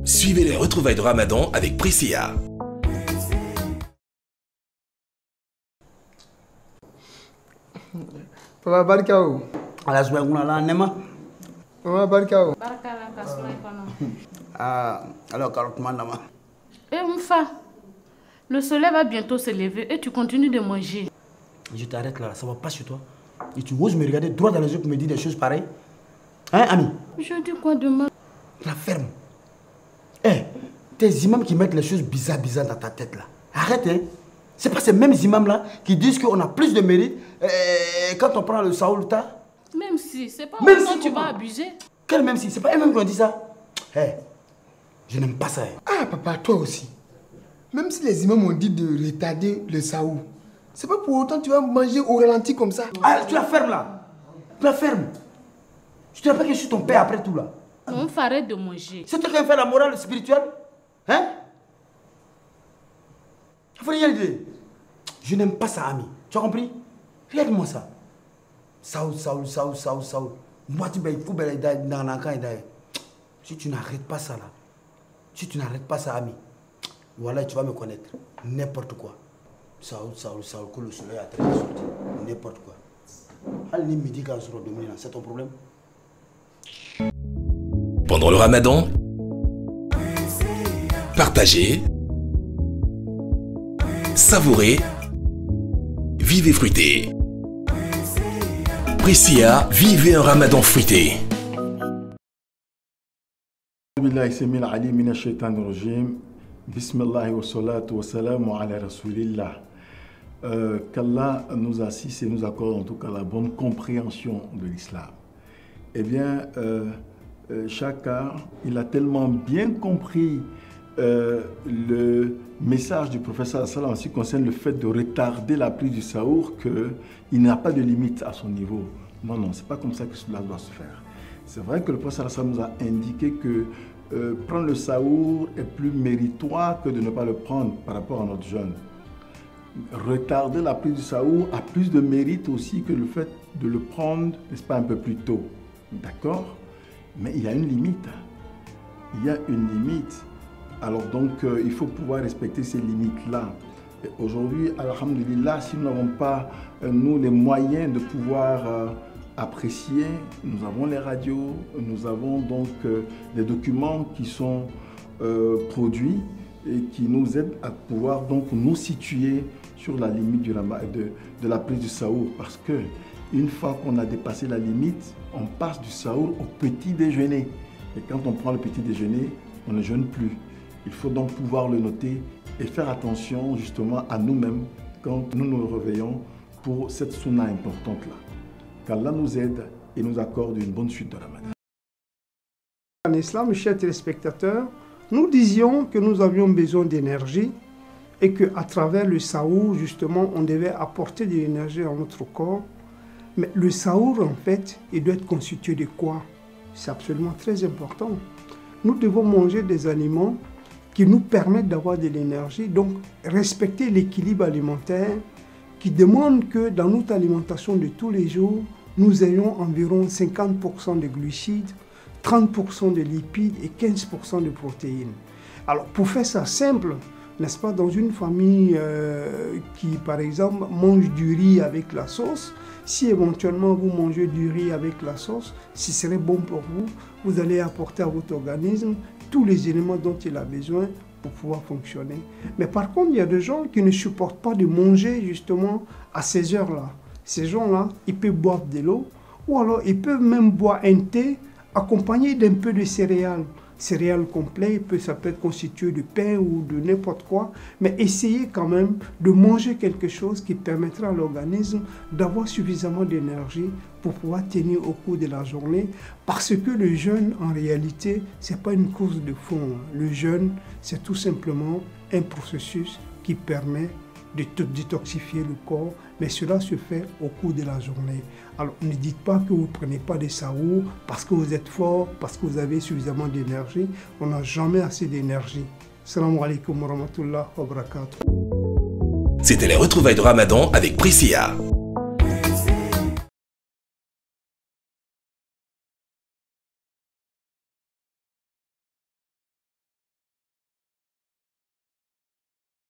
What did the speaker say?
Suivez les retrouvailles de Ramadan avec Priscilla. Papa Barkao. Ala subay kuna la nema. Papa Barkao. Barkala kasula ikono. Alors carotte nama. Eh Moufa, le soleil va bientôt se lever et tu continues de manger. Je t'arrête là, ça va pas sur toi. Et tu oses me regarder droit dans les yeux pour me dire des choses pareilles. Hein, ami? Je dis quoi demain? La ferme. Eh, tes imams qui mettent les choses bizarres dans ta tête là. Arrête, hein. C'est pas ces mêmes imams là qui disent qu'on a plus de mérite quand on prend le Saoulta. Même si, c'est pas même autant si tu vas abuser. Quel même si? C'est pas eux-mêmes qui ont dit ça. Eh, je n'aime pas ça. Hein. Ah papa, toi aussi. Même si les imams ont dit de retarder le saoul, c'est pas pour autant que tu vas manger au ralenti comme ça. Ah, tu la fermes là. Tu la fermes. Je te rappelle que je suis ton père après tout là. On arrête de manger. C'est toi qui as fait la morale spirituelle? Hein? Il faut y aller. Je n'aime pas ça, ami. Tu as compris? Regarde-moi ça. Saoul. Moi, tu faut si tu n'arrêtes pas ça là, si tu n'arrêtes pas ça, ami, voilà, tu vas me connaître. N'importe quoi. Saoul, que le soleil a très bien sorti. N'importe quoi. Allez, me dit quand sera dominé, c'est ton problème. Pendant le Ramadan, partagez, savourez, vivez fruité. Priscilla, vivez un Ramadan fruité. Bismillah wa salatu wa salamu ala rasulillah. Qu'Allah nous assiste et nous accorde en tout cas la bonne compréhension de l'islam. Eh bien, chacun, il a tellement bien compris le message du professeur sallam en ce qui concerne le fait de retarder la prise du saour, qu'il n'a pas de limite à son niveau. Non, c'est pas comme ça que cela doit se faire. C'est vrai que le professeur sallam nous a indiqué que prendre le saour est plus méritoire que de ne pas le prendre par rapport à notre jeûne. Retarder la prise du saour a plus de mérite aussi que le fait de le prendre, n'est-ce pas, un peu plus tôt. D'accord? Mais il y a une limite. Il y a une limite. Alors donc, il faut pouvoir respecter ces limites-là. Aujourd'hui, alhamdulillah, si nous n'avons pas, nous, les moyens de pouvoir apprécier, nous avons les radios, nous avons donc des documents qui sont produits et qui nous aident à pouvoir donc nous situer sur la limite de la prise du saour. Parce que une fois qu'on a dépassé la limite, on passe du saour au petit déjeuner. Et quand on prend le petit déjeuner, on ne jeûne plus. Il faut donc pouvoir le noter et faire attention justement à nous-mêmes quand nous nous réveillons pour cette sunna importante-là. Qu'Allah nous aide et nous accorde une bonne suite de Ramadan. En islam, chers téléspectateurs, nous disions que nous avions besoin d'énergie et qu'à travers le saour, justement, on devait apporter de l'énergie à notre corps. Mais le saour, en fait, il doit être constitué de quoi? C'est absolument très important. Nous devons manger des aliments qui nous permettent d'avoir de l'énergie, donc respecter l'équilibre alimentaire qui demande que dans notre alimentation de tous les jours, nous ayons environ 50% de glucides, 30% de lipides et 15% de protéines. Alors pour faire ça simple, n'est-ce pas, dans une famille qui par exemple mange du riz avec la sauce, si éventuellement vous mangez du riz avec la sauce, ce serait bon pour vous, vous allez apporter à votre organisme tous les éléments dont il a besoin pour pouvoir fonctionner. Mais par contre, il y a des gens qui ne supportent pas de manger justement à ces heures-là. Ces gens-là, ils peuvent boire de l'eau ou alors ils peuvent même boire un thé accompagné d'un peu de céréales. Céréales complets, ça peut être constitué de pain ou de n'importe quoi, mais essayez quand même de manger quelque chose qui permettra à l'organisme d'avoir suffisamment d'énergie pour pouvoir tenir au cours de la journée, parce que le jeûne, en réalité, ce n'est pas une course de fond. Le jeûne, c'est tout simplement un processus qui permet de détoxifier le corps, mais cela se fait au cours de la journée. Alors ne dites pas que vous ne prenez pas des saours parce que vous êtes fort, parce que vous avez suffisamment d'énergie. On n'a jamais assez d'énergie. Salam alaikum wa rahmatullah wa barakatuh. C'était les retrouvailles de Ramadan avec Priscilla.